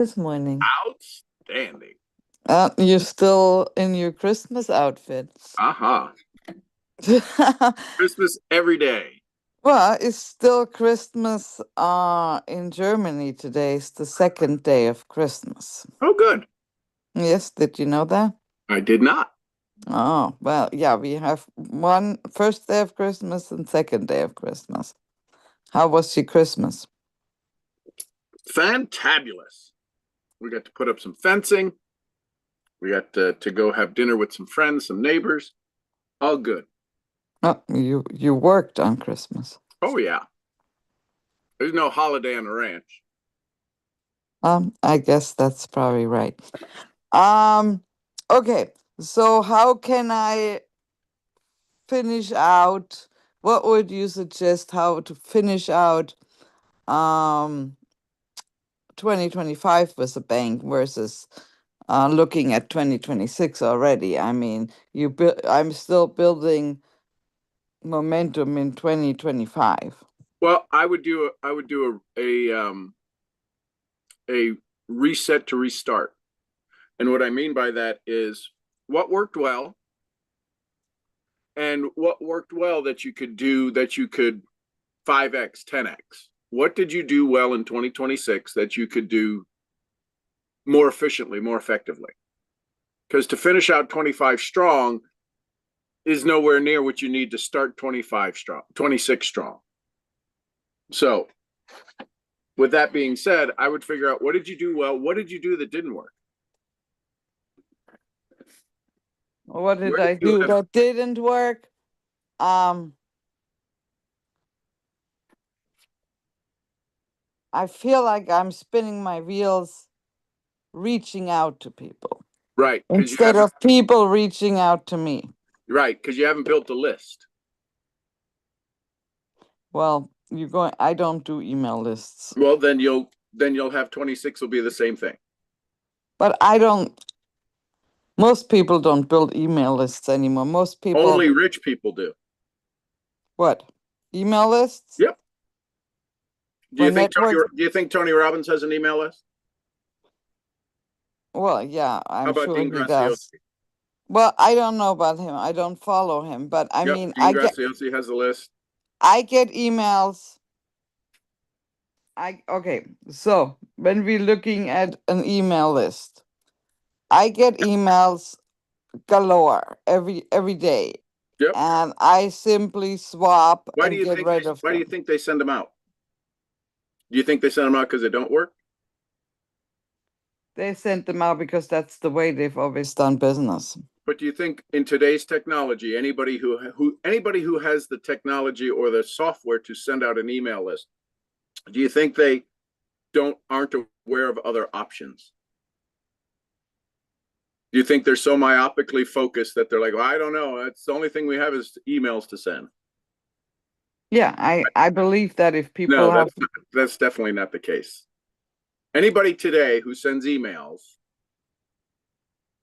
This morning. Outstanding. You're still in your Christmas outfit. Aha. Christmas every day. Well, it's still Christmas in Germany today. It's the second day of Christmas. Oh, good. Yes, did you know that? I did not. Oh, well, yeah, we have one first day of Christmas and second day of Christmas. How was your Christmas? Fantabulous. We got to put up some fencing. We got to go have dinner with some friends, some neighbors. All good. Oh, you worked on Christmas. Oh, yeah. There's no holiday on the ranch. I guess that's probably right. Okay. So how can I finish out? What would you suggest how to finish out 2025 with a bank versus looking at 2026 already? I mean, I'm still building momentum in 2025. Well, I would do a reset to restart. And what I mean by that is what worked well and what worked well that you could do that you could 5x, 10x. What did you do well in 2026 that you could do more efficiently, more effectively? Because to finish out 25 strong is nowhere near what you need to start 25 strong, 26 strong. So, with that being said, I would figure out what did you do well, what did you do that didn't work? What did I do that didn't work? I feel like I'm spinning my wheels reaching out to people. Right. Instead of people reaching out to me. Right, because you haven't built a list. Well, I don't do email lists. Well, then you'll have 26 will be the same thing. But most people don't build email lists anymore. Most people only rich people do. What? Email lists? Yep. Do you think Tony Robbins has an email list? Well, yeah, I'm sure Dean he does. Well, I don't know about him. I don't follow him, but I mean, Dean Graziosi has a list. I get emails. Okay, so when we're looking at an email list, I get emails galore every day. Yep. And I simply swap and get rid of them. Why do you think they send them out? Do you think they send them out because they don't work? They sent them out because that's the way they've always done business. But do you think in today's technology, anybody who has the technology or the software to send out an email list, do you think they aren't aware of other options? Do you think they're so myopically focused that they're like, well, I don't know. It's the only thing we have is emails to send. Yeah, I believe that if people that's definitely not the case. Anybody today who sends emails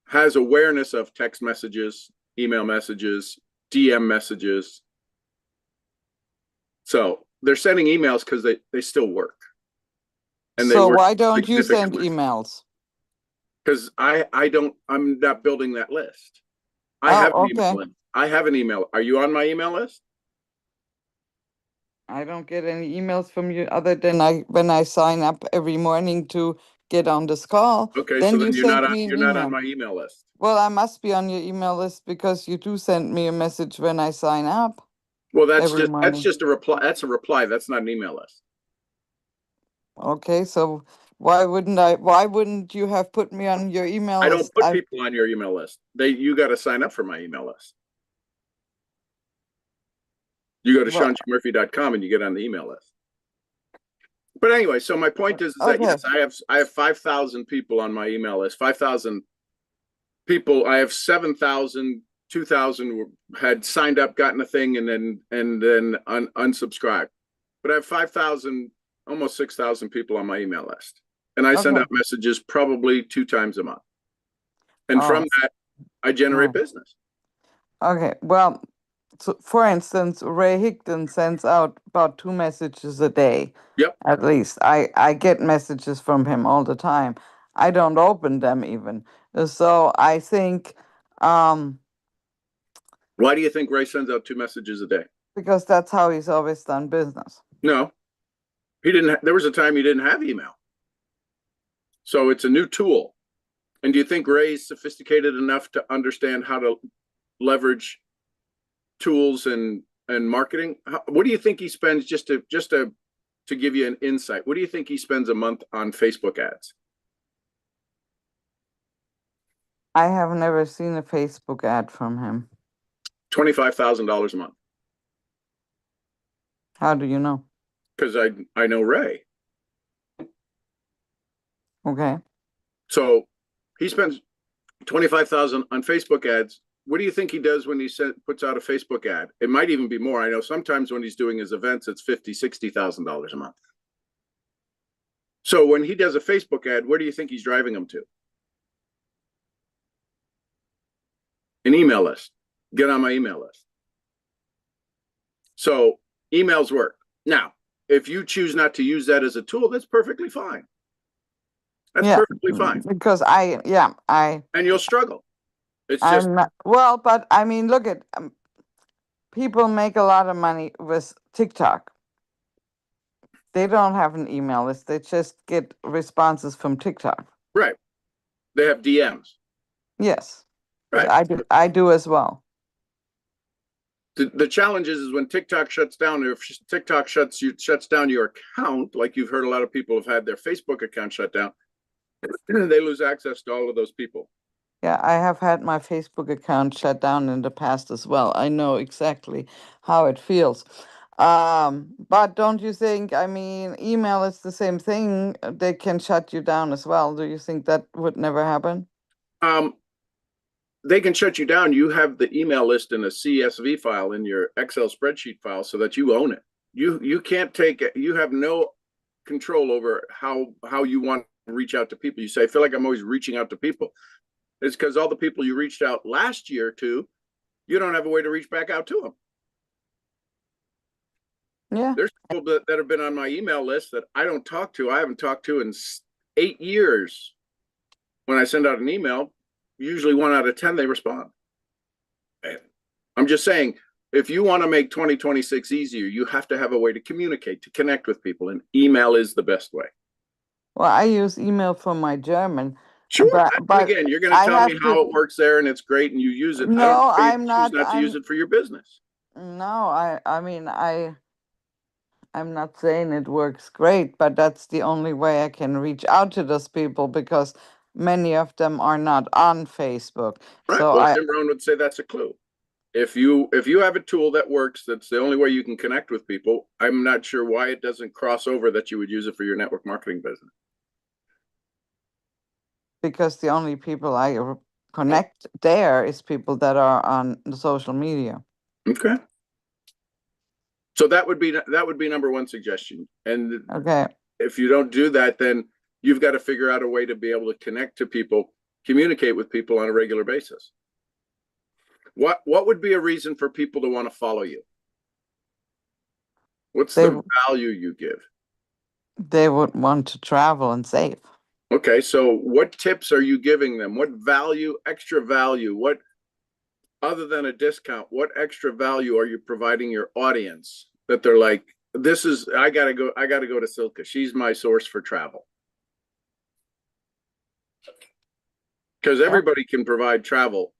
has awareness of text messages, email messages, DM messages. So they're sending emails because they still work. And so why don't you send emails? Because I'm not building that list. I have an email list. I have an email. Are you on my email list? I don't get any emails from you other than when I sign up every morning to get on this call. Okay, then so you're not on my email list. Well, I must be on your email list because you do send me a message when I sign up. Well, that's just a reply. That's a reply. That's not an email list. Okay, so why wouldn't you have put me on your email list? I don't put people on your email list. You got to sign up for my email list. You go to SeanGMurphy.com and you get on the email list. But anyway, so my point is that yes, I have 5,000 people on my email list. 5,000 people. I have 7,000, 2,000 had signed up, gotten a thing, and then unsubscribed. But I have 5,000, almost 6,000 people on my email list, and I send out messages probably 2 times a month. And from that, I generate business. Okay, well, so for instance, Ray Higdon sends out about 2 messages a day. Yep. At least I get messages from him all the time. I don't open them even. So I think Why do you think Ray sends out 2 messages a day? because that's how he's always done business. No, he didn't. There was a time he didn't have email. So it's a new tool. And do you think Ray's sophisticated enough to understand how to leverage tools and marketing? What do you think he spends just to give you an insight? What do you think he spends a month on Facebook ads? I have never seen a Facebook ad from him. $25,000 a month. How do you know? Because I know Ray. Okay. So he spends 25,000 on Facebook ads. What do you think he does when he puts out a Facebook ad? It might even be more. I know sometimes when he's doing his events, it's $50,000, $60,000 a month. So when he does a Facebook ad, where do you think he's driving them to? An email list. Get on my email list. So emails work. Now, if you choose not to use that as a tool, that's perfectly fine. That's perfectly fine. Because and you'll struggle. It's just well, but I mean, look at people make a lot of money with TikTok. They don't have an email list. They just get responses from TikTok. Right. They have DMs. Yes. Right. I do as well. The challenge is when TikTok shuts down, or if TikTok shuts down your account, like you've heard a lot of people have had their Facebook account shut down, they lose access to all of those people. Yeah, I have had my Facebook account shut down in the past as well. I know exactly how it feels. But don't you think, I mean, email is the same thing. They can shut you down as well. Do you think that would never happen? They can shut you down. You have the email list in a CSV file in your Excel spreadsheet file so that you own it. You can't take it. You have no control over how you want to reach out to people. You say, I feel like I'm always reaching out to people. It's because all the people you reached out last year to, you don't have a way to reach back out to them. Yeah. There's people that have been on my email list that I don't talk to. I haven't talked to in 8 years. When I send out an email, usually 1 out of 10, they respond. I'm just saying, if you want to make 2026 easier, you have to have a way to communicate, to connect with people, and email is the best way. Well, I use email for my German. Sure, but again, you're going to tell me how it works there, and it's great, and you use it. No, I'm not. Choose not to use it for your business. No, I mean, I'm not saying it works great, but that's the only way I can reach out to those people because many of them are not on Facebook. Right. So well, Tim Rohn would say that's a clue. If you have a tool that works, that's the only way you can connect with people. I'm not sure why it doesn't cross over that you would use it for your network marketing business. Because the only people I connect there is people that are on the social media. Okay. So that would be number one suggestion. And okay, if you don't do that, then you've got to figure out a way to be able to connect to people, communicate with people on a regular basis. What would be a reason for people to want to follow you? What's the value you give? They would want to travel and save. Okay, so what tips are you giving them? What value, extra value, what other than a discount, what extra value are you providing your audience that they're like, this is, I gotta go to Silke. She's my source for travel. Because everybody can provide travel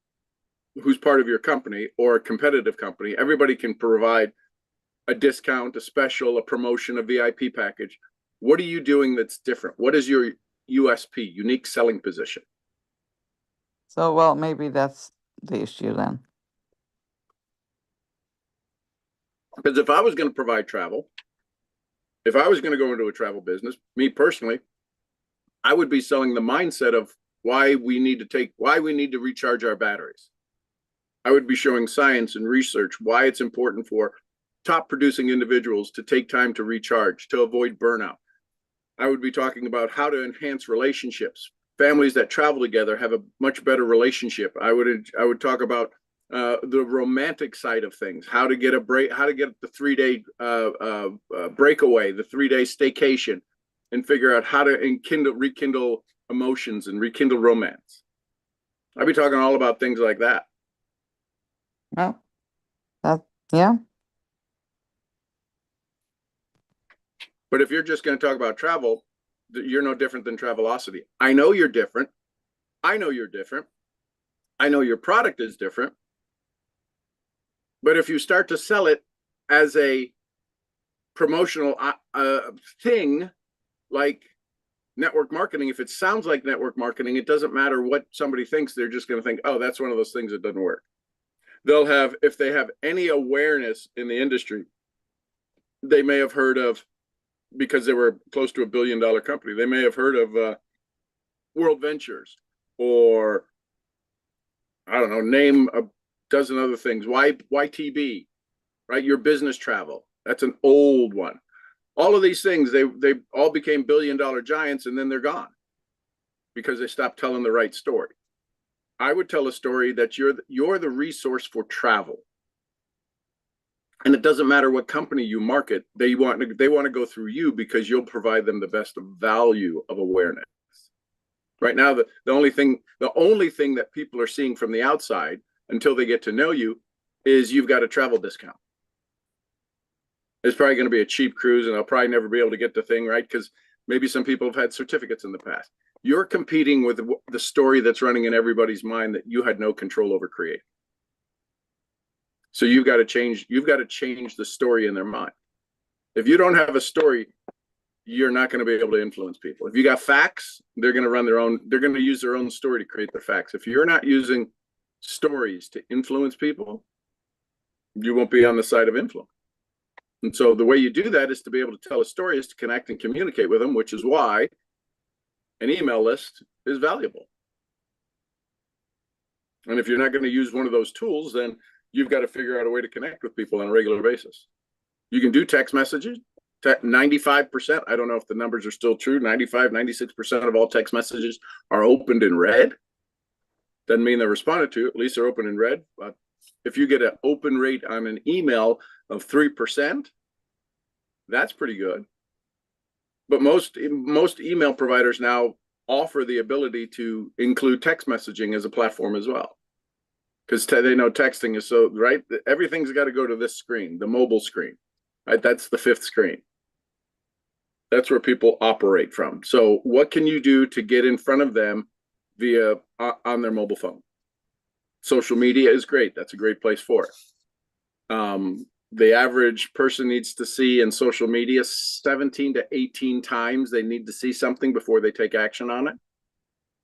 who's part of your company or a competitive company. Everybody can provide a discount, a special, a promotion, a VIP package. What are you doing that's different? What is your USP, unique selling position? So, well, maybe that's the issue then. Because if I was going to provide travel, if I was going to go into a travel business, me personally, I would be selling the mindset of why we need to recharge our batteries. I would be showing science and research, why it's important for top producing individuals to take time to recharge, to avoid burnout. I would be talking about how to enhance relationships. Families that travel together have a much better relationship. I would talk about the romantic side of things, how to get a break, how to get the 3-day breakaway, the 3-day staycation, and figure out how to rekindle emotions and rekindle romance. I'll be talking all about things like that. Well, yeah. But if you're just going to talk about travel, you're no different than Travelocity. I know you're different. I know you're different. I know your product is different. But if you start to sell it as a promotional thing, like network marketing, if it sounds like network marketing, it doesn't matter what somebody thinks. They're just going to think, oh, that's one of those things that doesn't work. They'll have, if they have any awareness in the industry, they may have heard of, because they were close to $1 billion company, they may have heard of World Ventures, or I don't know, name a dozen other things. YTB, right? Your business travel. That's an old one. All of these things, they all became $1 billion giants, and then they're gone because they stopped telling the right story. I would tell a story that you're the resource for travel. And it doesn't matter what company you market, they want to go through you because you'll provide them the best value of awareness. Right now, the only thing that people are seeing from the outside until they get to know you is you've got a travel discount. It's probably going to be a cheap cruise, and I'll probably never be able to get the thing, right? Because maybe some people have had certificates in the past. You're competing with the story that's running in everybody's mind that you had no control over creating. So you've got to change the story in their mind. If you don't have a story, you're not going to be able to influence people. If you got facts, they're going to use their own story to create the facts. If you're not using stories to influence people, you won't be on the side of influence. And so the way you do that is to be able to tell a story, is to connect and communicate with them, which is why an email list is valuable. And if you're not going to use one of those tools, then you've got to figure out a way to connect with people on a regular basis. You can do text messages. 95%, I don't know if the numbers are still true, 95, 96% of all text messages are opened and read. Doesn't mean they're responded to, at least they're open and read. But if you get an open rate on an email of 3%, that's pretty good. But most email providers now offer the ability to include text messaging as a platform as well, because they know texting is so, right? Everything's got to go to this screen, the mobile screen, right? That's the fifth screen. That's where people operate from. So what can you do to get in front of them via on their mobile phone? Social media is great. That's a great place for it. The average person needs to see in social media 17 to 18 times. They need to see something before they take action on it.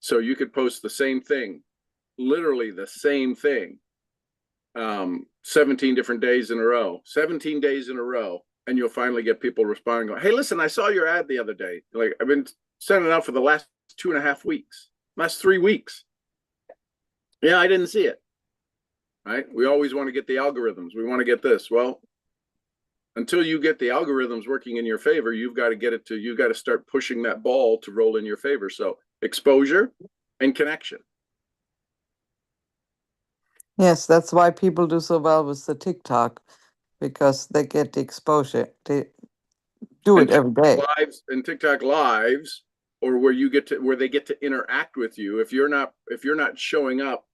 So you could post the same thing, literally the same thing, 17 different days in a row, 17 days in a row, and you'll finally get people responding, going, hey, listen, I saw your ad the other day. Like, I've been sending it out for the last 2.5 weeks, last 3 weeks. Yeah, I didn't see it. Right? We always want to get the algorithms. We want to get this. Well, until you get the algorithms working in your favor, you've got to start pushing that ball to roll in your favor. So exposure and connection. Yes, that's why people do so well with the TikTok, because they get the exposure. They do it every day. Lives and TikTok lives, or where they get to interact with you. If you're not showing up,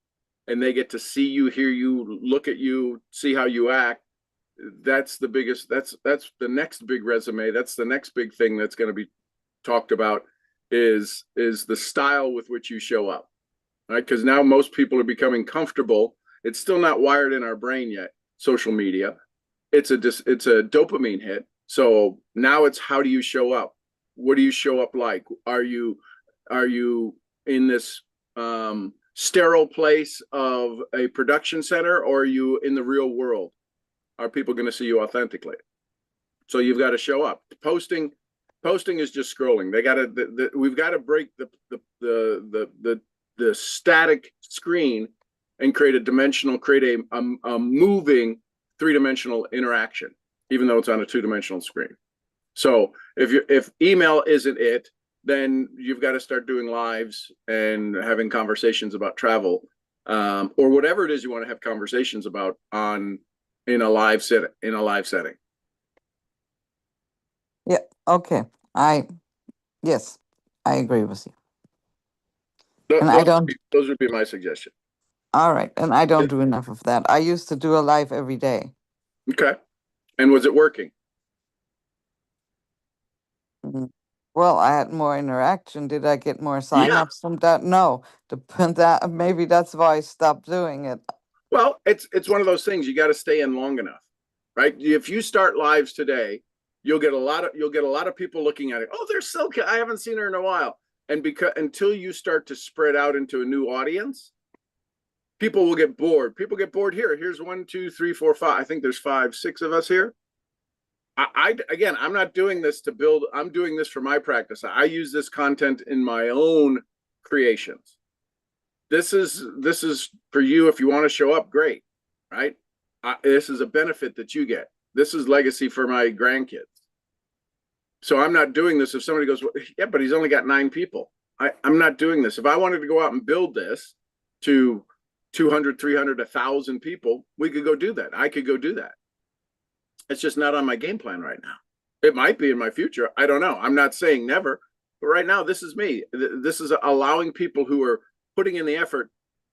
and they get to see you, hear you, look at you, see how you act, that's the biggest, that's the next big resume. That's the next big thing that's going to be talked about is the style with which you show up, right? Because now most people are becoming comfortable. It's still not wired in our brain yet, social media. It's a dopamine hit. So now it's, how do you show up? What do you show up like? Are you in this sterile place of a production center, or are you in the real world? Are people going to see you authentically? So you've got to show up. Posting is just scrolling. We've got to break the static screen and create a moving 3-dimensional interaction, even though it's on a 2-dimensional screen. So if email isn't it, then you've got to start doing lives and having conversations about travel or whatever it is you want to have conversations about in a live setting. Yeah. Okay. Yes, I agree with you. And I don't. Those would be my suggestion. All right. And I don't do enough of that. I used to do a live every day. Okay. And was it working? Mm. Well, I had more interaction. Did I get more Yeah. signups from that? No. That maybe that's why I stopped doing it. Well, it's one of those things you got to stay in long enough, right? If you start lives today, you'll get a lot of people looking at it. Oh, there's Silke. I haven't seen her in a while. And because until you start to spread out into a new audience, people will get bored. People get bored here. Here's 1, 2, 3, 4, 5. I think there's 5, 6 of us here. Again, I'm not doing this to build. I'm doing this for my practice. I use this content in my own creations. This is for you. If you want to show up, great, right? This is a benefit that you get. This is legacy for my grandkids. So I'm not doing this. If somebody goes, well, yeah, but he's only got 9 people. I'm not doing this. If I wanted to go out and build this to 200, 300, 1,000 people, we could go do that. I could go do that. It's just not on my game plan right now. It might be in my future. I don't know. I'm not saying never, but right now, this is me. This is allowing people who are putting in the effort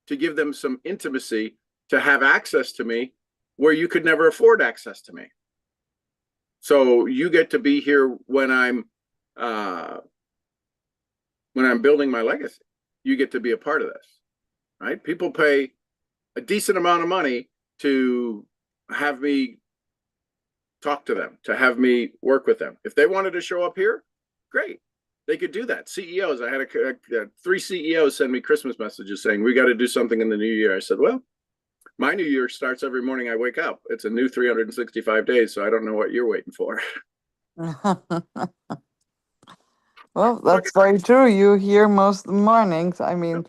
to give them some intimacy to have access to me where you could never afford access to me. So you get to be here when I'm building my legacy. You get to be a part of this, right? People pay a decent amount of money to have me talk to them, to have me work with them. If they wanted to show up here, great. They could do that. CEOs, I had 3 CEOs send me Christmas messages saying, we got to do something in the new year. I said, well, my new year starts every morning I wake up. It's a new 365 days, so I don't know what you're waiting for. Well, that's very true. You hear most of the mornings. I mean,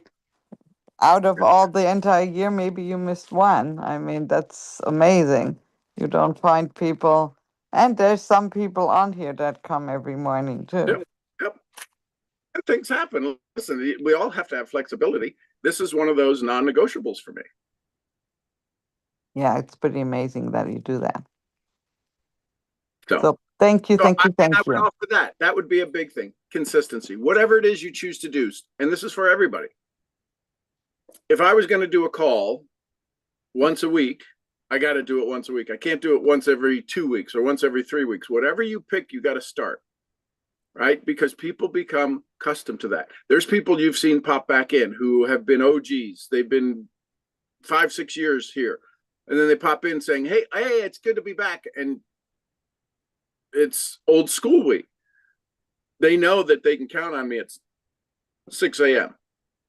out of all the entire year, maybe you missed one. I mean, that's amazing. You don't find people, and there's some people on here that come every morning too. Yep. Yep. And things happen. Listen, we all have to have flexibility. This is one of those non-negotiables for me. Yeah, it's pretty amazing that you do that. So thank you, thank you, thank I you. would offer that. That would be a big thing. Consistency. Whatever it is you choose to do, and this is for everybody. If I was going to do a call once a week, I got to do it once a week. I can't do it once every 2 weeks or once every 3 weeks. Whatever you pick, you got to start, right? Because people become accustomed to that. There's people you've seen pop back in who have been OGs. They've been 5, 6 years here. And then they pop in saying, hey, it's good to be back. And it's old school week. They know that they can count on me at 6 a.m.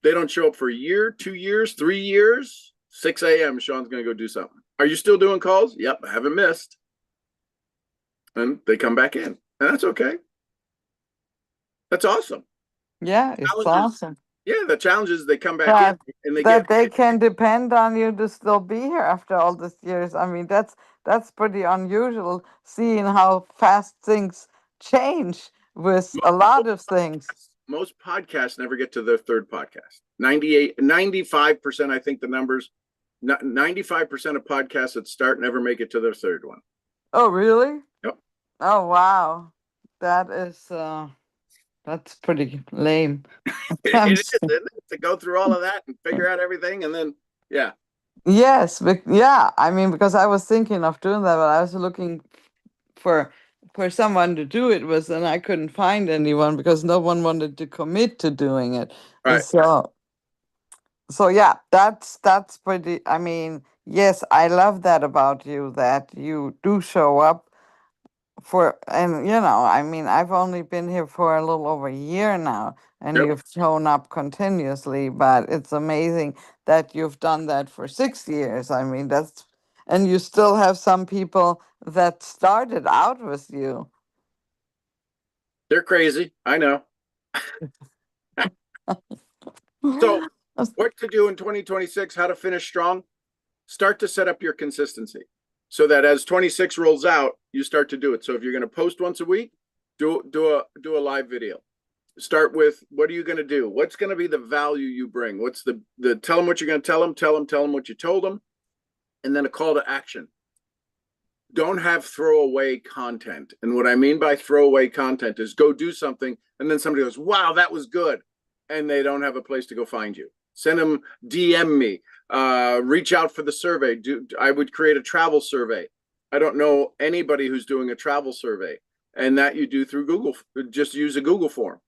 They don't show up for a year, 2 years, 3 years. 6 a.m. Sean's going to go do something. Are you still doing calls? Yep, I haven't missed. And they come back in. And that's okay. That's awesome. Yeah, it's awesome. Yeah, the challenge is they come back in and they can depend on you to still be here after all these years. I mean, that's pretty unusual, seeing how fast things change with a lot of things. Most podcasts never get to their 3rd podcast. 95%, I think the numbers, 95% of podcasts that start never make it to their 3rd one. Oh, really? Yep. Oh, wow. That is, that's pretty lame. It is, isn't it? To go through all of that and figure out everything, and then, yeah. Yes, yeah. I mean, because I was thinking of doing that, but I was looking for someone to do it with, and I couldn't find anyone because no one wanted to commit to doing it. Right. So yeah, that's pretty. I mean, yes, I love that about you, that you do show up and I mean, I've only been here for a little over a year now, and Yep. you've shown up continuously, but it's amazing that you've done that for 6 years. I mean, and you still have some people that started out with you. They're crazy. I know. So what to do in 2026, how to finish strong? Start to set up your consistency so that as 26 rolls out, you start to do it. So if you're going to post once a week, do a live video. start with what are you going to do? What's going to be the value you bring? What's the tell them what you're going to tell them what you told them, and then a call to action. Don't have throwaway content. And what I mean by throwaway content is go do something and then somebody goes, wow, that was good. And they don't have a place to go find you. Send them, DM me, reach out for the survey. I would create a travel survey. I don't know anybody who's doing a travel survey, and that you do through Google. Just use a Google form,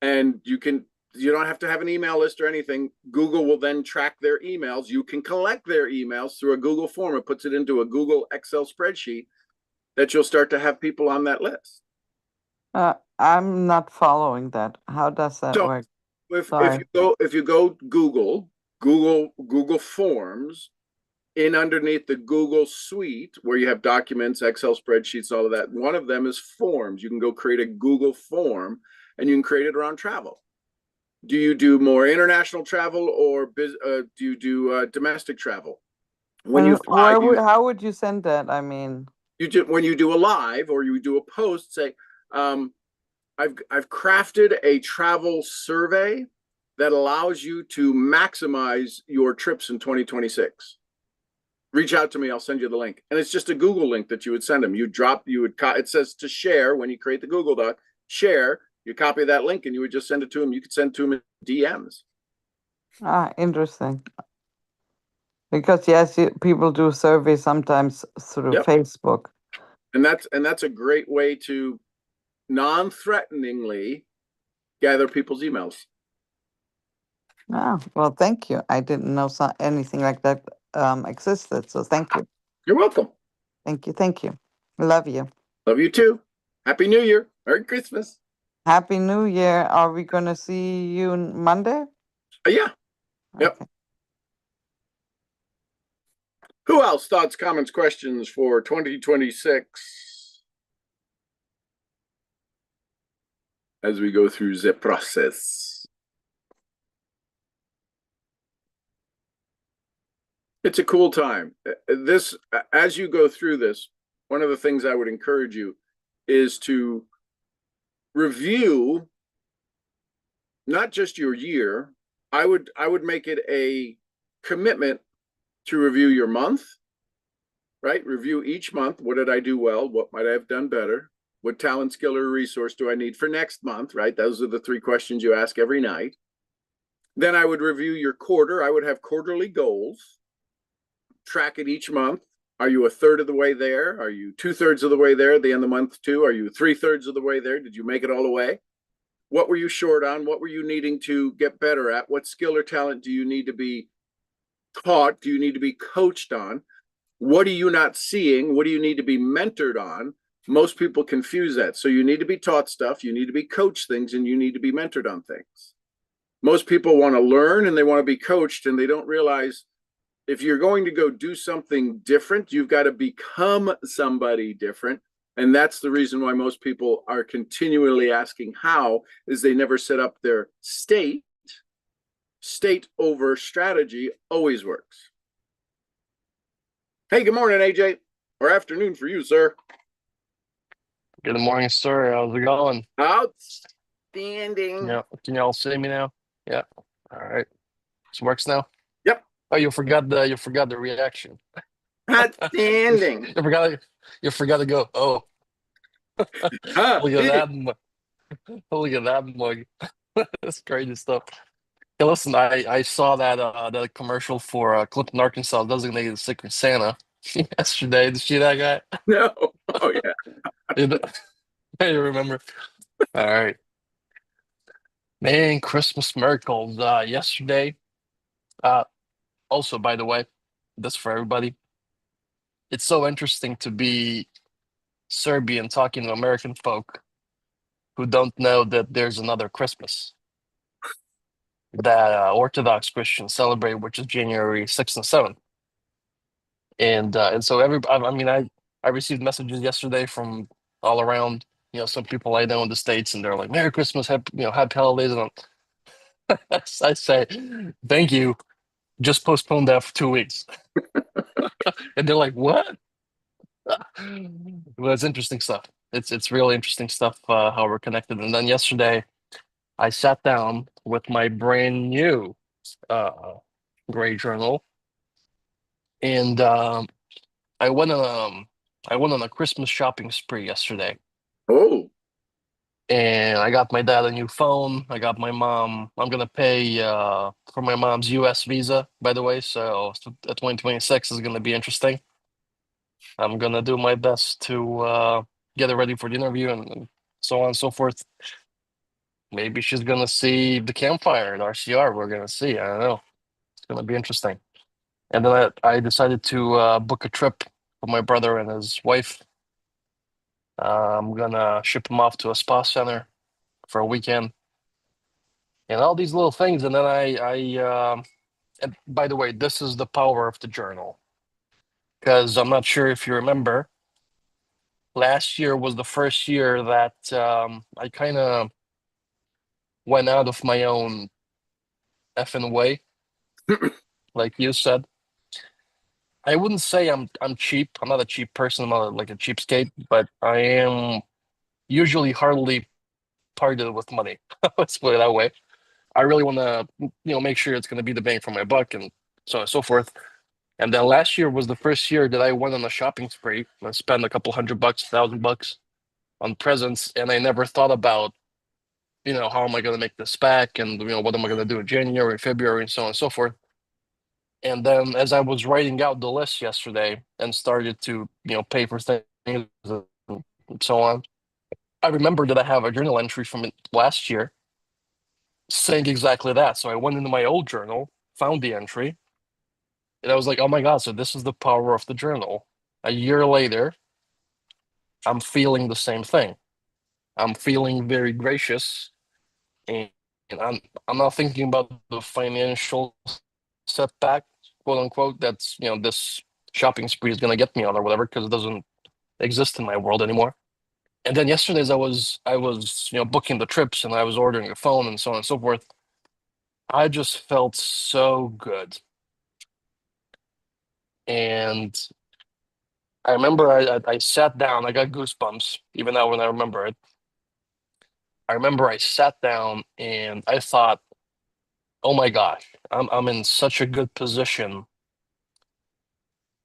and you don't have to have an email list or anything. Google will then track their emails. You can collect their emails through a Google form. It puts it into a Google Excel spreadsheet that you'll start to have people on that list. I'm not following that. How does that work? If you go Google Forms, in underneath the Google suite where you have documents, Excel spreadsheets, all of that, one of them is forms. You can go create a Google form and you can create it around travel. Do you do more international travel or do you do domestic travel? When you fly, how would you send that? I mean, when you do a live or you do a post, say, I've crafted a travel survey that allows you to maximize your trips in 2026. Reach out to me. I'll send you the link. And it's just a Google link that you would send them. It says to share when you create the Google Doc, share. You copy that link and you would just send it to them. You could send it to them in DMs. Interesting. Because yes, people do surveys sometimes through Facebook. And that's a great way to non-threateningly gather people's emails. Oh, well, thank you. I didn't know anything like that existed. So thank you. You're welcome. Thank you. Thank you. Love you. Love you too. Happy New Year. Merry Christmas. Happy New Year. Are we going to see you Monday? Yeah. Yep. Okay. Who else? Thoughts, comments, questions for 2026 as we go through the process? It's a cool time. As you go through this, one of the things I would encourage you is to review not just your year. I would make it a commitment to review your month, right? Review each month. What did I do well? What might I have done better? What talent, skill, or resource do I need for next month, right? Those are the 3 questions you ask every night. Then I would review your quarter. I would have quarterly goals. Track it each month. Are you a third of the way there? Are you 2/3 of the way there at the end of month 2? Are you 3/3 of the way there? Did you make it all the way? What were you short on? What were you needing to get better at? What skill or talent do you need to be taught? Do you need to be coached on? What are you not seeing? What do you need to be mentored on? Most people confuse that. So you need to be taught stuff, you need to be coached things, and you need to be mentored on things. Most people want to learn and they want to be coached, and they don't realize if you're going to go do something different, you've got to become somebody different. And that's the reason why most people are continually asking how, is they never set up their state. State over strategy always works. Hey, good morning, AJ. Or afternoon for you, sir. Good morning, sir. How's it going? Outstanding. Yeah. Can y'all see me now? Yeah. All right. This works now? Yep. Oh, you forgot the reaction. Outstanding. you forgot to go, oh. Look at that mug. Look at that mug. That's crazy stuff. Hey, listen, I saw that commercial for Clinton, Arkansas, designated Secret Santa yesterday. Did you see that guy? No. Oh yeah. You remember? All right. Man, Christmas miracles. Yesterday. Also, by the way, this for everybody. It's so interesting to be Serbian talking to American folk who don't know that there's another Christmas that Orthodox Christians celebrate, which is January 6th and 7th. And so I received messages yesterday from all around, some people I know in the States, and they're like, Merry Christmas, happy holidays. And I say, thank you. Just postpone that for 2 weeks. And they're like, what? Well, it's interesting stuff. It's really interesting stuff, how we're connected. And then yesterday, I sat down with my brand new gray journal, and I went on a Christmas shopping spree yesterday. Oh, And I got my dad a new phone. I got my mom. I'm gonna pay for my mom's U.S. visa, by the way. So 2026 is gonna be interesting. I'm gonna do my best to get her ready for the interview and so on and so forth. Maybe she's gonna see the campfire at RCR. We're gonna see. I don't know. It's gonna be interesting. And then I decided to book a trip for my brother and his wife. I'm gonna ship him off to a spa center for a weekend and all these little things. And then and by the way, this is the power of the journal because I'm not sure if you remember, last year was the first year that I kind of went out of my own effing way, like you said. I wouldn't say I'm cheap. I'm not a cheap person. I'm not like a cheapskate, but I am usually hardly parted with money. Let's put it that way. I really want to, make sure it's going to be the bang for my buck and so on and so forth. And then last year was the first year that I went on a shopping spree and spent a couple $100, $1,000 on presents, and I never thought about, how am I going to make this back, and what am I going to do in January, February, and so on and so forth. And then as I was writing out the list yesterday and started to, pay for things and so on, I remembered that I have a journal entry from last year saying exactly that. So I went into my old journal, found the entry, and I was like, oh my God, so this is the power of the journal. A year later, I'm feeling the same thing. I'm feeling very gracious, and, and I'm not thinking about the financial setback, quote unquote, that's this shopping spree is gonna get me on or whatever, because it doesn't exist in my world anymore. And then yesterday, as I was booking the trips and I was ordering a phone and so on and so forth, I just felt so good. And I remember I sat down, I got goosebumps, even now when I remember it. I remember I sat down and I thought, oh my gosh, I'm in such a good position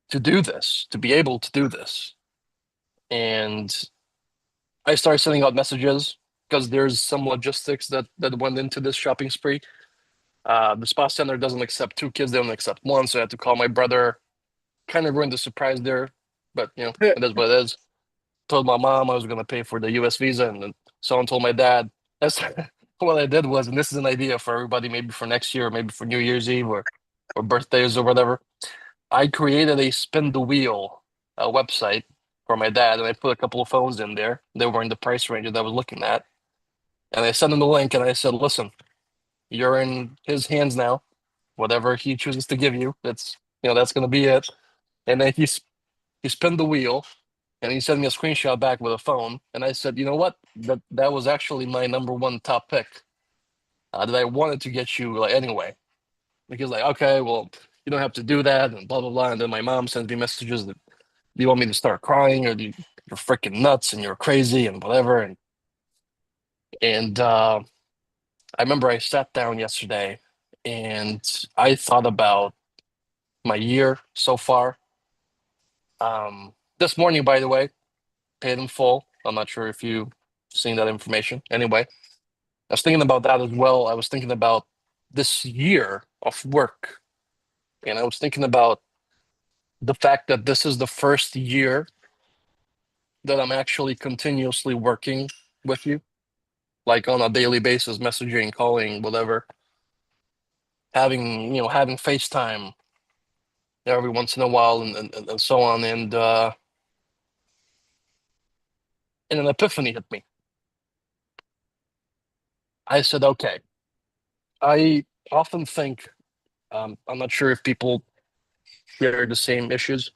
to do this, to be able to do this. And I started sending out messages because there's some logistics that went into this shopping spree. The spa center doesn't accept two kids, they only accept one, so I had to call my brother. Kind of ruined the surprise there, but it is what it is. Told my mom I was going to pay for the U.S. visa, and then someone told my dad. That's what I did was, and this is an idea for everybody, maybe for next year, or maybe for New Year's Eve or birthdays or whatever. I created a spin the wheel website for my dad, and I put a couple of phones in there. They were in the price range that I was looking at, and I sent him the link, and I said, "Listen, you're in his hands now. Whatever he chooses to give you, that's going to be it." And then he spun the wheel, and he sent me a screenshot back with a phone. And I said, you know what? That was actually my number one top pick that I wanted to get you like anyway. Because like, okay, well, you don't have to do that, and blah blah blah. And then my mom sends me messages that, do you want me to start crying, or you're freaking nuts and you're crazy and whatever. And I remember I sat down yesterday and I thought about my year so far. This morning, by the way, paid in full. I'm not sure if you've seen that information. Anyway, I was thinking about that as well. I was thinking about this year of work, and I was thinking about the fact that this is the first year that I'm actually continuously working with you, like on a daily basis, messaging, calling, whatever, having FaceTime every once in a while, and so on. And an epiphany hit me. I said, okay, I often think, I'm not sure if people share the same issues.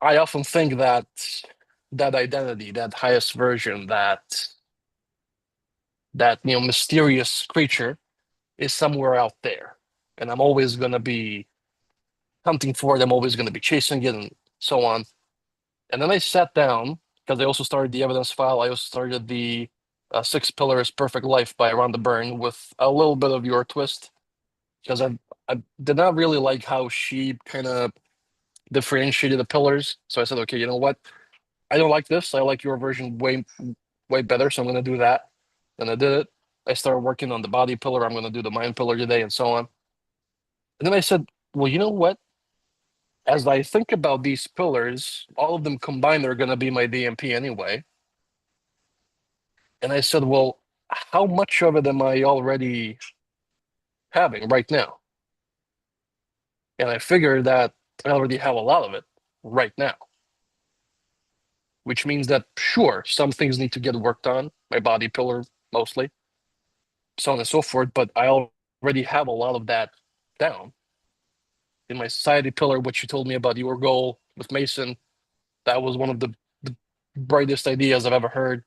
I often think that that identity, that highest version, that mysterious creature is somewhere out there, and I'm always gonna be hunting for it. I'm always gonna be chasing it, and so on. And then I sat down because I also started the evidence file. I also started the Six Pillars Perfect Life by Rhonda Byrne with a little bit of your twist, because I did not really like how she kind of differentiated the pillars. So I said, okay, you know what? I don't like this. I like your version way better. So I'm going to do that. And I did it. I started working on the body pillar. I'm going to do the mind pillar today, and so on. And then I said, well, you know what? As I think about these pillars, all of them combined are going to be my DMP anyway. And I said, well, how much of it am I already having right now? And I figured that I already have a lot of it right now, which means that, sure, some things need to get worked on, my body pillar mostly, so on and so forth, but I already have a lot of that down. In my society pillar, what you told me about your goal with Mason, that was one of the brightest ideas I've ever heard,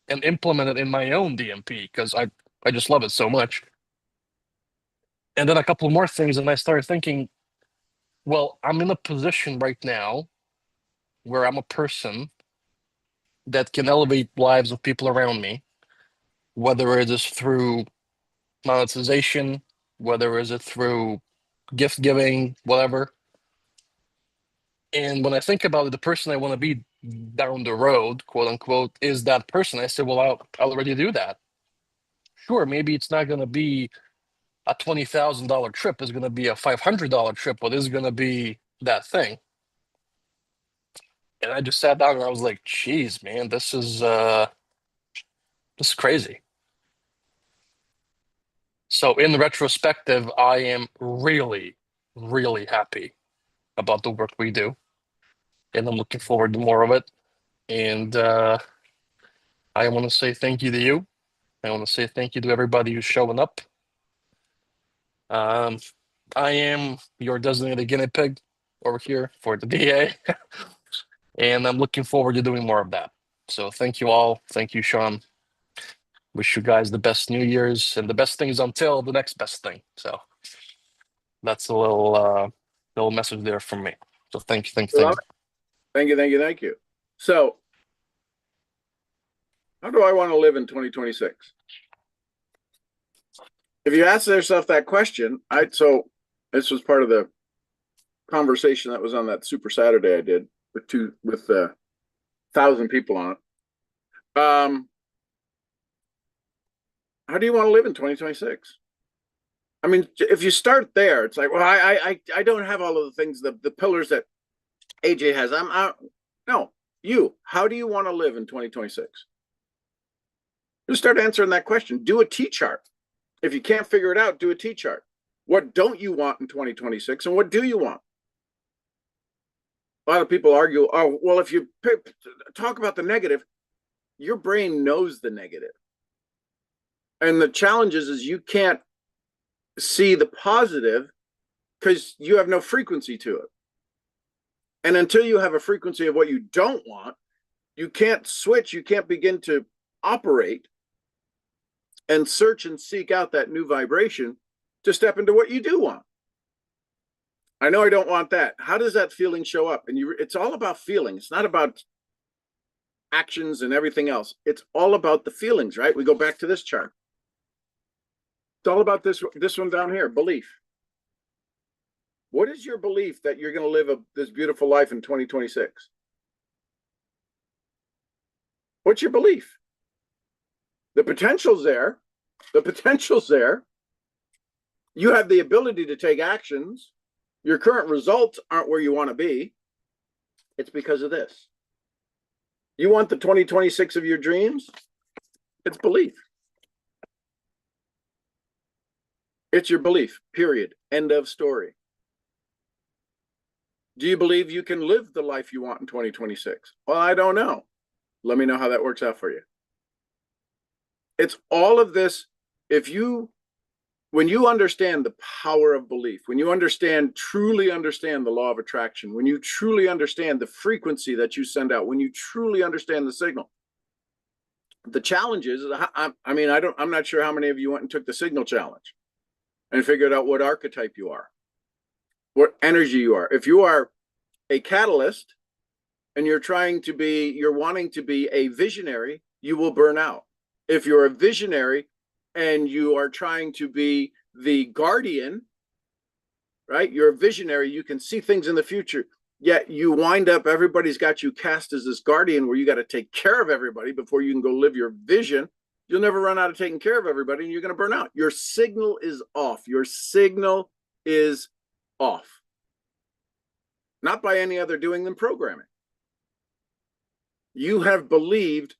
and implemented in my own DMP because I just love it so much. And then a couple more things, and I started thinking, well, I'm in a position right now where I'm a person that can elevate lives of people around me, whether it is through monetization, whether it is through gift giving, whatever. And when I think about it, the person I want to be down the road, quote unquote, is that person. I said, well, I'll already do that. Sure, maybe it's not going to be a $20,000 trip. It's going to be a $500 trip, but it's going to be that thing. And I just sat down and I was like, geez, man, this is crazy. So in retrospective, I am really, really happy about the work we do. And I'm looking forward to more of it. And I want to say thank you to you. I want to say thank you to everybody who's showing up. I am your designated guinea pig over here for the DA. And I'm looking forward to doing more of that. So thank you all. Thank you, Sean. Wish you guys the best New Year's and the best things until the next best thing. So that's a little message there from me. So thank you. Thank you. So, how do I want to live in 2026? If you ask yourself that question, so this was part of the conversation that was on that Super Saturday I did with 1,000 people on it. How do you want to live in 2026? I mean, if you start there, it's like, well, I don't have all of the things, the pillars that AJ has. I'm out. No, how do you want to live in 2026? Just start answering that question. Do a T-chart. If you can't figure it out, do a T-chart. What don't you want in 2026 and what do you want? A lot of people argue, oh, well, if you talk about the negative, your brain knows the negative. And the challenge is you can't see the positive because you have no frequency to it. And until you have a frequency of what you don't want, you can't switch, you can't begin to operate and search and seek out that new vibration to step into what you do want. I know I don't want that. How does that feeling show up? And it's all about feeling. It's not about actions and everything else. It's all about the feelings, right? We go back to this chart. It's all about this one down here, belief. What is your belief that you're going to live this beautiful life in 2026? What's your belief? The potential's there. The potential's there. You have the ability to take actions. Your current results aren't where you want to be. It's because of this. You want the 2026 of your dreams? It's belief. It's your belief, period. End of story. Do you believe you can live the life you want in 2026? Well, I don't know. Let me know how that works out for you. It's all of this. When you understand the power of belief, when you truly understand the law of attraction, when you truly understand the frequency that you send out, when you truly understand the signal, the challenge is, I'm not sure how many of you went and took the signal challenge and figured out what archetype you are, what energy you are. If you are a catalyst and you're wanting to be a visionary, you will burn out. If you're a visionary and you are trying to be the guardian, right? You're a visionary. You can see things in the future. Yet you wind up, everybody's got you cast as this guardian where you got to take care of everybody before you can go live your vision. You'll never run out of taking care of everybody and you're going to burn out. Your signal is off. Your signal is off. Not by any other doing than programming. You have believed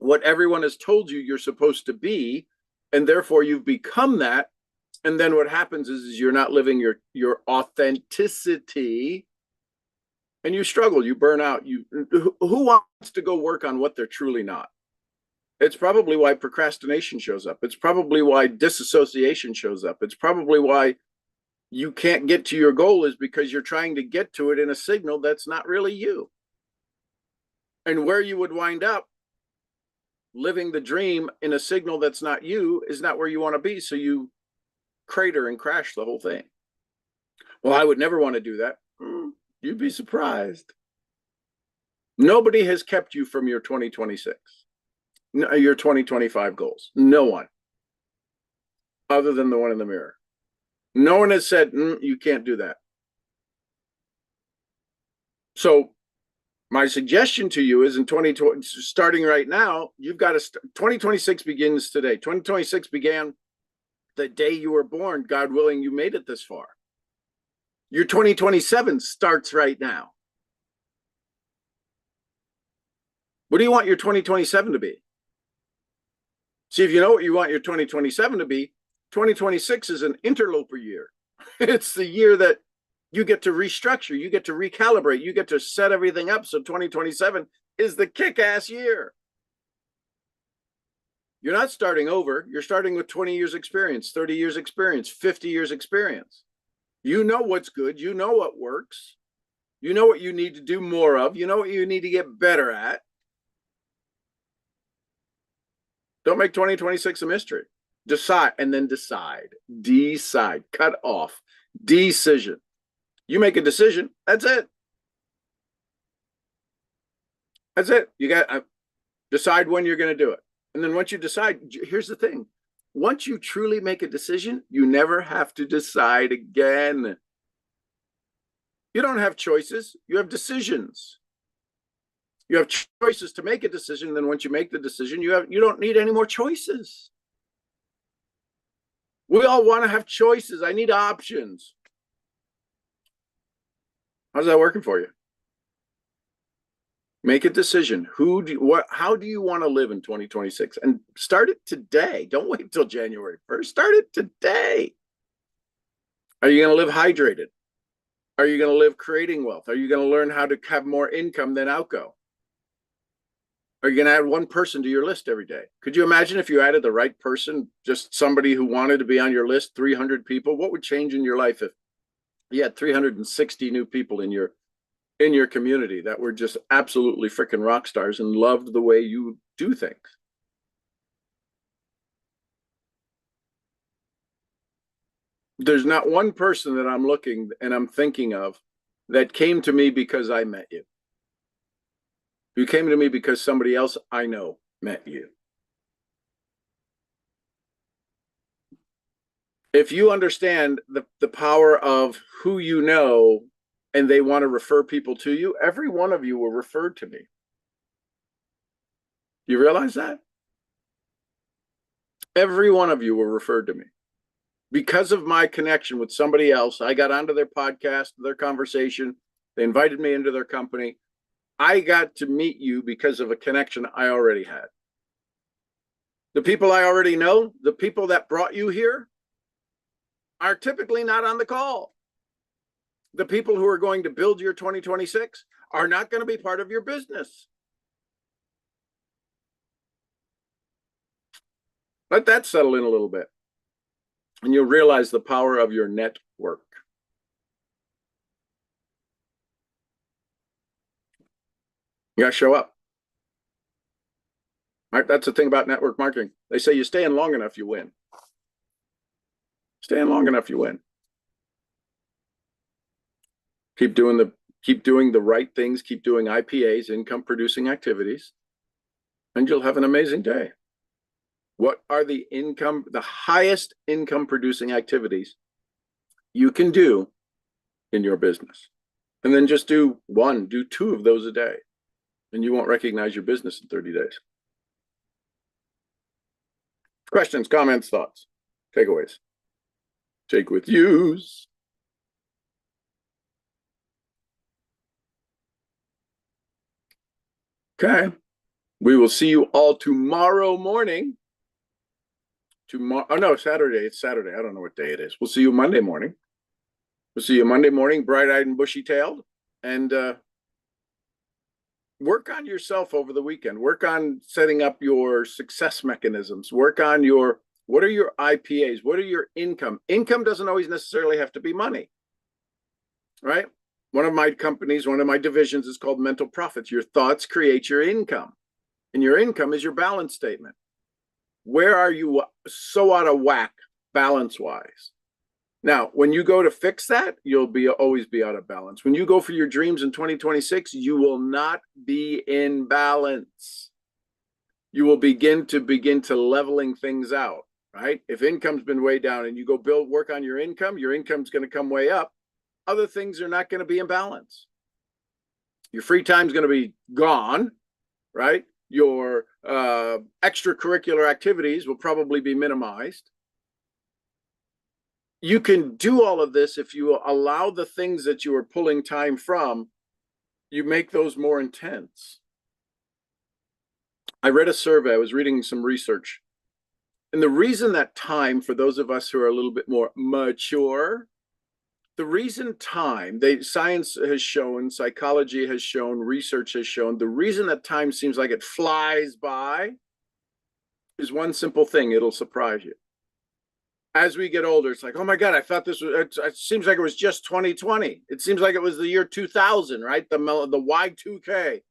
what everyone has told you you're supposed to be, and therefore you've become that. And then what happens is you're not living your authenticity, and you struggle, you burn out. Who wants to go work on what they're truly not? It's probably why procrastination shows up. It's probably why disassociation shows up. It's probably why you can't get to your goal, is because you're trying to get to it in a signal that's not really you. And where you would wind up living the dream in a signal that's not you is not where you want to be. So you crater and crash the whole thing. Well, I would never want to do that. You'd be surprised. Nobody has kept you from your 2026, your 2025 goals. No one, other than the one in the mirror. No one has said, you can't do that. So my suggestion to you is in 2020, starting right now, you've got to, 2026 begins today. 2026 began the day you were born. God willing, you made it this far. Your 2027 starts right now. What do you want your 2027 to be? See, if you know what you want your 2027 to be, 2026 is an interloper year. It's the year that you get to restructure, you get to recalibrate, you get to set everything up. So 2027 is the kick-ass year. You're not starting over. You're starting with 20 years experience, 30 years experience, 50 years experience. You know what's good. You know what works. You know what you need to do more of. You know what you need to get better at. Don't make 2026 a mystery. Decide, and then decide. Decide. Cut off. Decision. You make a decision. That's it. That's it. You got to decide when you're going to do it. And then once you decide, here's the thing. Once you truly make a decision, you never have to decide again. You don't have choices. You have decisions. You have choices to make a decision. Then once you make the decision, you don't need any more choices. We all want to have choices. I need options. How's that working for you? Make a decision. How do you want to live in 2026? And start it today. Don't wait till January 1st. Start it today. Are you going to live hydrated? Are you going to live creating wealth? Are you going to learn how to have more income than outgo? Are you going to add one person to your list every day? Could you imagine if you added the right person, just somebody who wanted to be on your list, 300 people? What would change in your life if you had 360 new people in your community that were just absolutely freaking rock stars and loved the way you do things? There's not one person that I'm looking and I'm thinking of that came to me because I met you. You came to me because somebody else I know met you. If you understand the power of who you know and they want to refer people to you, every one of you were referred to me. You realize that? Every one of you were referred to me. Because of my connection with somebody else, I got onto their podcast, their conversation. They invited me into their company. I got to meet you because of a connection I already had. The people I already know, the people that brought you here, are typically not on the call. The people who are going to build your 2026 are not going to be part of your business. Let that settle in a little bit. And you'll realize the power of your network. You got to show up. All right, that's the thing about network marketing. They say you stay in long enough, you win. Stay in long enough, you win. Keep doing the right things. Keep doing IPAs, income producing activities, and you'll have an amazing day. What are the highest income producing activities you can do in your business? And then just do 2 of those a day, and you won't recognize your business in 30 days. Questions, comments, thoughts, takeaways? Take with yous. Okay. We will see you all tomorrow morning. Oh no, Saturday. It's Saturday. I don't know what day it is. We'll see you Monday morning. We'll see you Monday morning, bright-eyed and bushy-tailed. And work on yourself over the weekend. Work on setting up your success mechanisms. Work on what are your IPAs? What are your income? Income doesn't always necessarily have to be money, right? One of my companies, one of my divisions is called Mental Profits. Your thoughts create your income, and your income is your balance statement. Where are you so out of whack balance-wise? Now, when you go to fix that, you'll always be out of balance. When you go for your dreams in 2026, you will not be in balance. You will begin to leveling things out, right? If income's been way down and you go work on your income's going to come way up. Other things are not going to be in balance. Your free time's going to be gone, right? Your extracurricular activities will probably be minimized. You can do all of this if you allow the things that you are pulling time from, you make those more intense. I read a survey, I was reading some research. And the reason that time, for those of us who are a little bit more mature, the reason time, science has shown, psychology has shown, research has shown, the reason that time seems like it flies by is one simple thing: it'll surprise you. As we get older, it's like, oh my God, I thought this was, it seems like it was just 2020. It seems like it was the year 2000, right? The Y2K.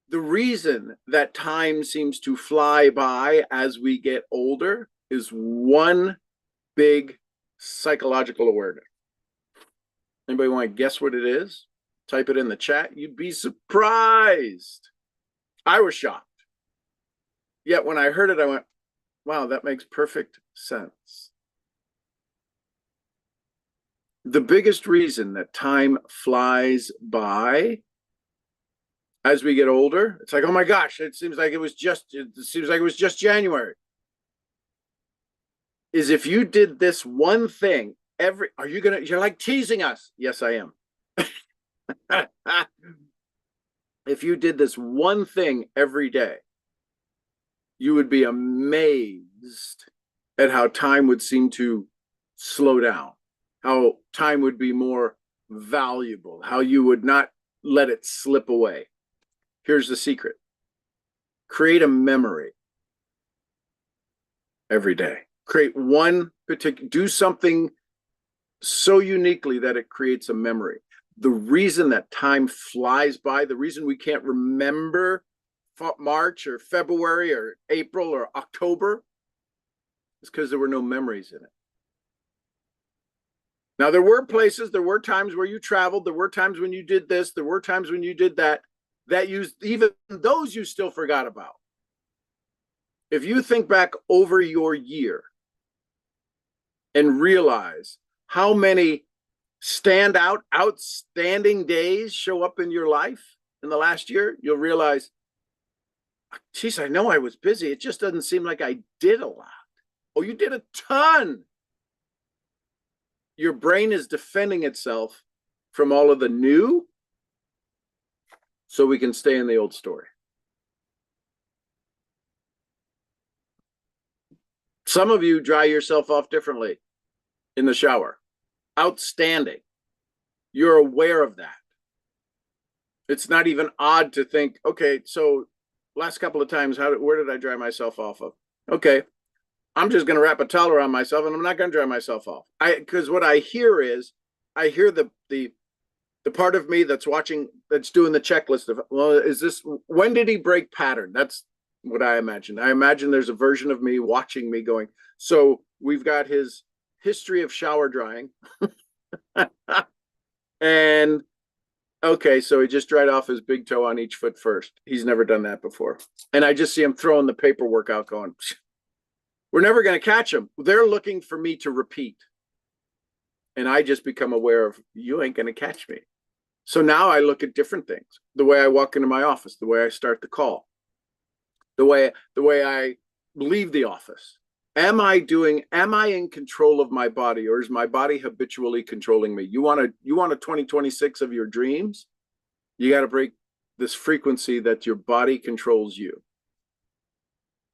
The reason that time seems to fly by as we get older is one big psychological awareness. Anybody want to guess what it is? Type it in the chat. You'd be surprised. I was shocked. Yet when I heard it, I went, wow, that makes perfect sense. The biggest reason that time flies by as we get older, it's like, oh my gosh, it seems like it was just January. Is if you did this one thing you're like teasing us. Yes, I am. If you did this one thing every day, you would be amazed at how time would seem to slow down, how time would be more valuable, how you would not let it slip away. Here's the secret. Create a memory every day. Create do something so uniquely that it creates a memory. The reason that time flies by, the reason we can't remember March or February or April or October, is because there were no memories in it. Now, there were times where you traveled, there were times when you did this, there were times when you did that even those you still forgot about. If you think back over your year and realize how many outstanding days show up in your life in the last year, you'll realize, geez, I know I was busy. It just doesn't seem like I did a lot. Oh, you did a ton. Your brain is defending itself from all of the new so we can stay in the old story. Some of you dry yourself off differently in the shower. Outstanding. You're aware of that. It's not even odd to think, okay, so last couple of times, where did I dry myself off of? Okay, I'm just going to wrap a towel around myself and I'm not going to dry myself off. Because what I hear the part of me that's watching, that's doing the checklist of, well, when did he break pattern? That's what I imagine. I imagine there's a version of me watching me going, so we've got his history of shower drying and Okay, so he just dried off his big toe on each foot first. He's never done that before. And I just see him throwing the paperwork out going, we're never going to catch him. They're looking for me to repeat. And I just become aware of, you ain't going to catch me. So now I look at different things. The way I walk into my office, the way I start the call, the way I leave the office. Am I in control of my body, or is my body habitually controlling me? You want a 2026 of your dreams? You got to break this frequency that your body controls you.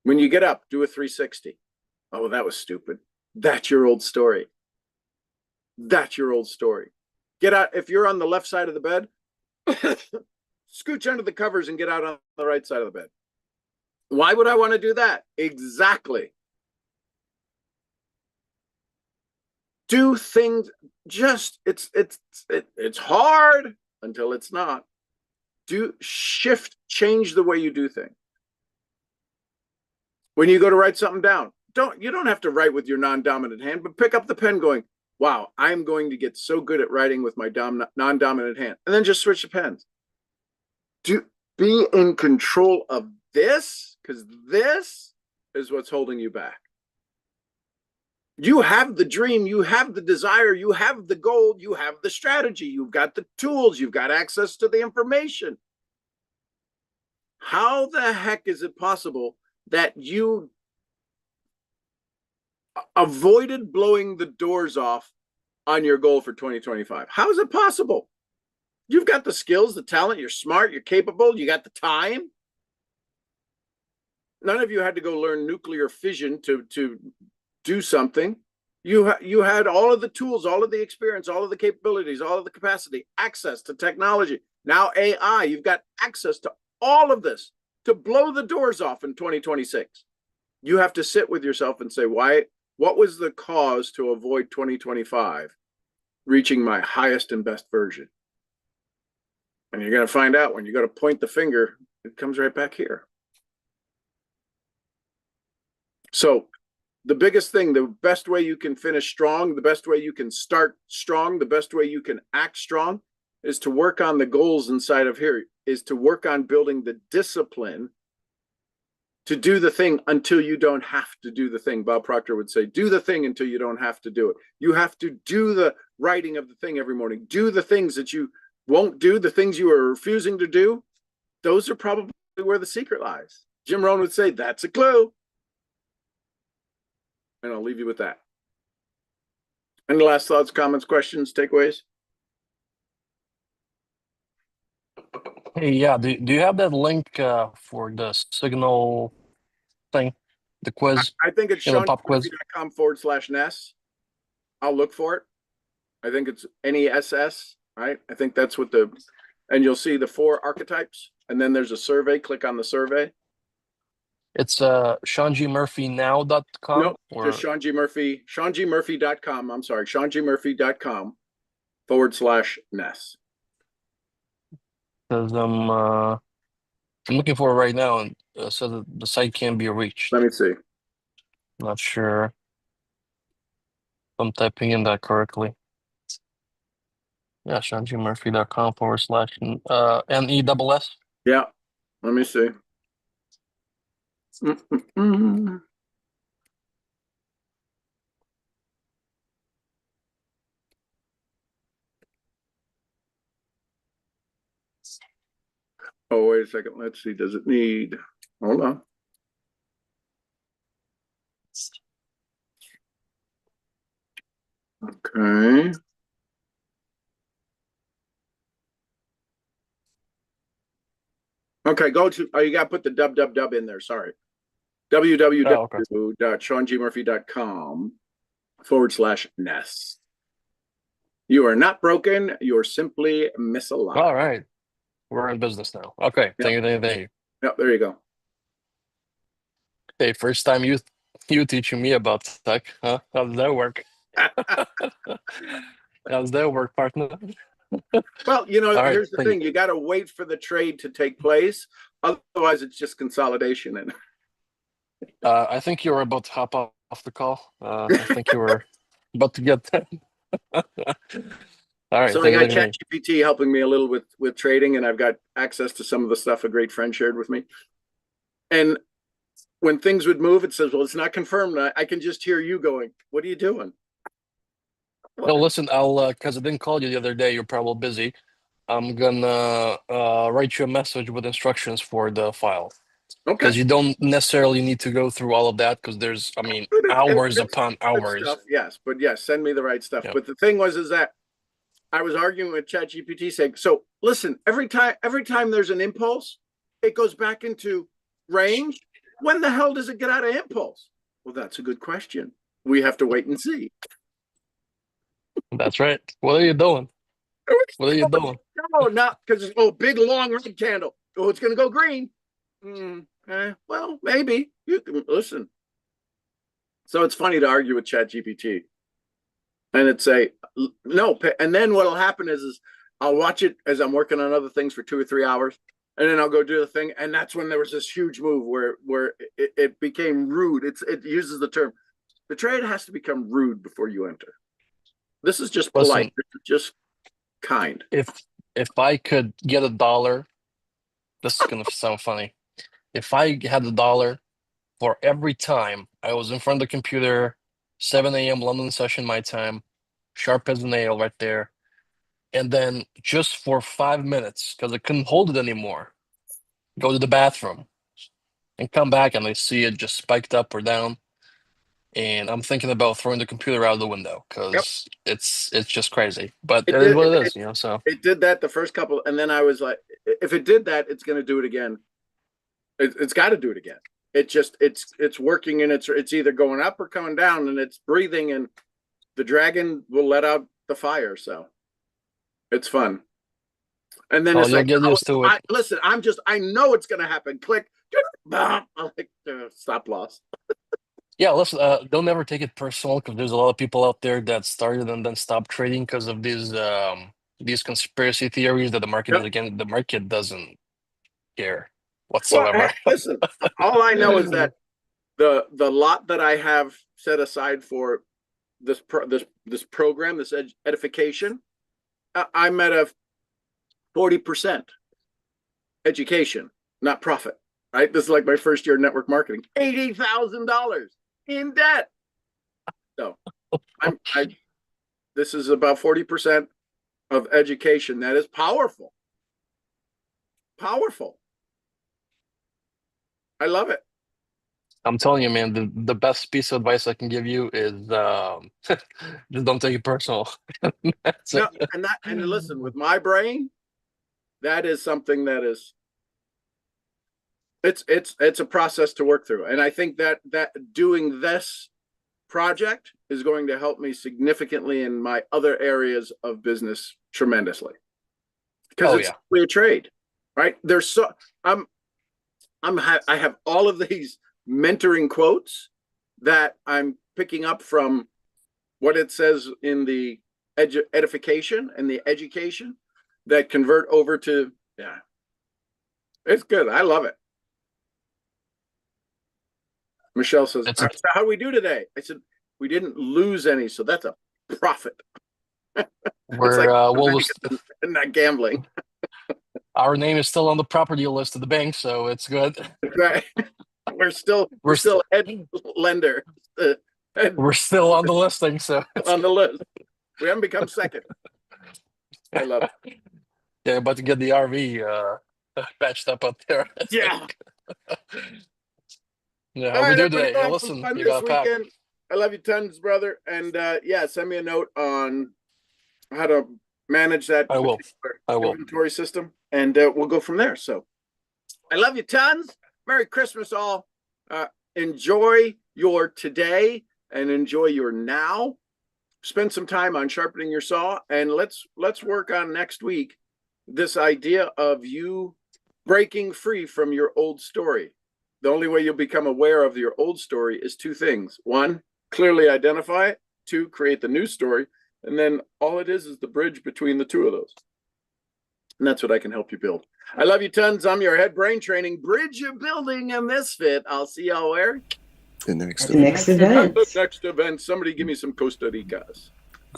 When you get up, do a 360. Oh, that was stupid. That's your old story. That's your old story. Get out. If you're on the left side of the bed, scooch under the covers and get out on the right side of the bed. Why would I want to do that? Exactly. Do things, just it's hard until it's not. Change the way you do things. When you go to write something down, you don't have to write with your non-dominant hand, but pick up the pen going, wow, I'm going to get so good at writing with my non-dominant hand. And then just switch the pens. Be in control of this, because this is what's holding you back. You have the dream, you have the desire, you have the goal, you have the strategy, you've got the tools, you've got access to the information. How the heck is it possible that you avoided blowing the doors off on your goal for 2025? How is it possible? You've got the skills, the talent, you're smart, you're capable, you got the time. None of you had to go learn nuclear fission to do something. You had all of the tools, all of the experience, all of the capabilities, all of the capacity, access to technology. Now AI, you've got access to all of this to blow the doors off in 2026. You have to sit with yourself and say, what was the cause to avoid 2025 reaching my highest and best version? And you're going to find out when you go to point the finger, it comes right back here. So the biggest thing, the best way you can finish strong, the best way you can start strong, the best way you can act strong is to work on the goals inside of here, is to work on building the discipline to do the thing until you don't have to do the thing. Bob Proctor would say, do the thing until you don't have to do it. You have to do the writing of the thing every morning. Do the things that you won't do, the things you are refusing to do. Those are probably where the secret lies. Jim Rohn would say, that's a clue. And I'll leave you with that. Any last thoughts, comments, questions, takeaways? Hey, yeah, do you have that link for the signal thing, the quiz? I think it's SeanMurphy.com/NESS. I'll look for it. I think it's NESS, right? I think that's what and you'll see the 4 archetypes, and then there's a survey. Click on the survey. It's SeanGMurphyNow.com? Nope, just Sean G. Murphy, SeanGMurphy.com. I'm sorry, SeanGMurphy.com/NESS. Because I'm looking for it right now, and so that the site can't be reached. Let me see. Not sure if I'm typing in that correctly. Yeah, SeanGMurphy.com/NESS. Yeah, let me see. Oh, wait a second. Let's see. Does it need? Hold on. Okay. Okay, go to, you got to put the www in there. Sorry. www.seangmurphy.com/NESS. You are not broken. You're simply misaligned. All right. We're in business now. Okay. Yep. Thank you. Yep, there you go. Hey, first time you teaching me about tech, huh? How does that work? How does that work, partner? Well, right, here's the thing. You got to wait for the trade to take place. Otherwise, it's just consolidation. And I think you were about to hop off the call. I think you were about to get All right. So I Take it got away. ChatGPT helping me a little with trading, and I've got access to some of the stuff a great friend shared with me. And when things would move, it says, "Well, it's not confirmed." I can just hear you going, "What are you doing?" No, listen, I'll because I didn't call you the other day. You're probably busy. I'm gonna write you a message with instructions for the file Okay. because you don't necessarily need to go through all of that because there's, I mean, Good, hours it's upon good hours. stuff, yes, but yes, send me the right stuff. Yeah. But the thing is that I was arguing with ChatGPT saying, so listen, every time there's an impulse, it goes back into range. When the hell does it get out of impulse? Well, that's a good question. We have to wait and see. That's right. What are you doing? What are you doing? No, not because it's big long red candle. Oh, it's going to go green. Well, maybe you can listen. So it's funny to argue with ChatGPT, and it'd say no. And then what'll happen is I'll watch it as I'm working on other things for 2 or 3 hours, and then I'll go do the thing, and that's when there was this huge move where it became rude. It uses the term, the trade has to become rude before you enter. This is just polite. Listen, this is just kind. If I could get $1, this is gonna sound funny. If I had $1 for every time I was in front of the computer, 7 a.m. London session my time, sharp as a nail right there, and then just for 5 minutes, because I couldn't hold it anymore, go to the bathroom and come back and I see it just spiked up or down. And I'm thinking about throwing the computer out of the window because it's just crazy. But it is what it is, you know. So it did that the first couple, and then I was like, if it did that, it's going to do it again. It's got to do it again. It's working, and it's either going up or coming down, and it's breathing, and the dragon will let out the fire. So it's fun. And then it's you'll like, get used to it. listen, I know it's going to happen. Click. I'm like, stop loss. Yeah, listen, don't ever take it personal because there's a lot of people out there that started and then stopped trading because of these conspiracy theories that the market is again. The market doesn't care whatsoever. Well, hey, listen, all I know is that the lot that I have set aside for this program, this edification, I'm at a 40% education, not profit. Right, this is like my first year in network marketing. $80,000 in debt. So this is about 40% of education. That is powerful. Powerful. I love it. I'm telling you, man, the best piece of advice I can give you is just don't take it personal. And listen, with my brain, that is something that is it's a process to work through. And I think that doing this project is going to help me significantly in my other areas of business tremendously. Because it's a trade, right? I have all of these mentoring quotes that I'm picking up from what it says in the edification and the education that convert over to, it's good. I love it. Michelle says, so how do we do today? I said, we didn't lose any, so that's a profit. We're not gambling. Our name is still on the property list of the bank, so it's good. Right. We're still head lender. We're still on the listing, so on the list. We haven't become second. I love it. Yeah, about to get the RV patched up out there. Yeah. Yeah, how we do today? Hey, listen, you got this weekend. I love you tons, brother. And send me a note on how to manage that inventory system, and we'll go from there. So I love you tons. Merry Christmas all. Enjoy your today and enjoy your now. Spend some time on sharpening your saw, and let's work on next week this idea of you breaking free from your old story. The only way you'll become aware of your old story is two things. One, clearly identify it. Two, create the new story. And then all it is the bridge between the two of those. And that's what I can help you build. I love you tons. I'm your head brain training bridge building a misfit. I'll see y'all where? The next event. Somebody give me some Costa Ricas.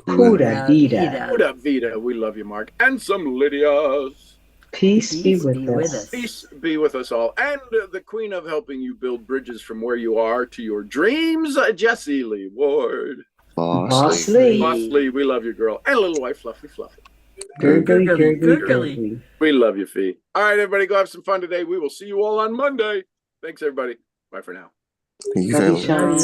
Pura vida. Pura vida. We love you, Mark. And some Lydias. Peace be with us. Peace be with us all. And the queen of helping you build bridges from where you are to your dreams, Jessie Lee Ward. Boss Lee. Boss Lee, we love you, girl. And little wife, Fluffy Fluffy. Gurgly, gurgly, gurgly. We love you, Fee. All right, everybody, go have some fun today. We will see you all on Monday. Thanks, everybody. Bye for now. Thank you very much. Happy Shine.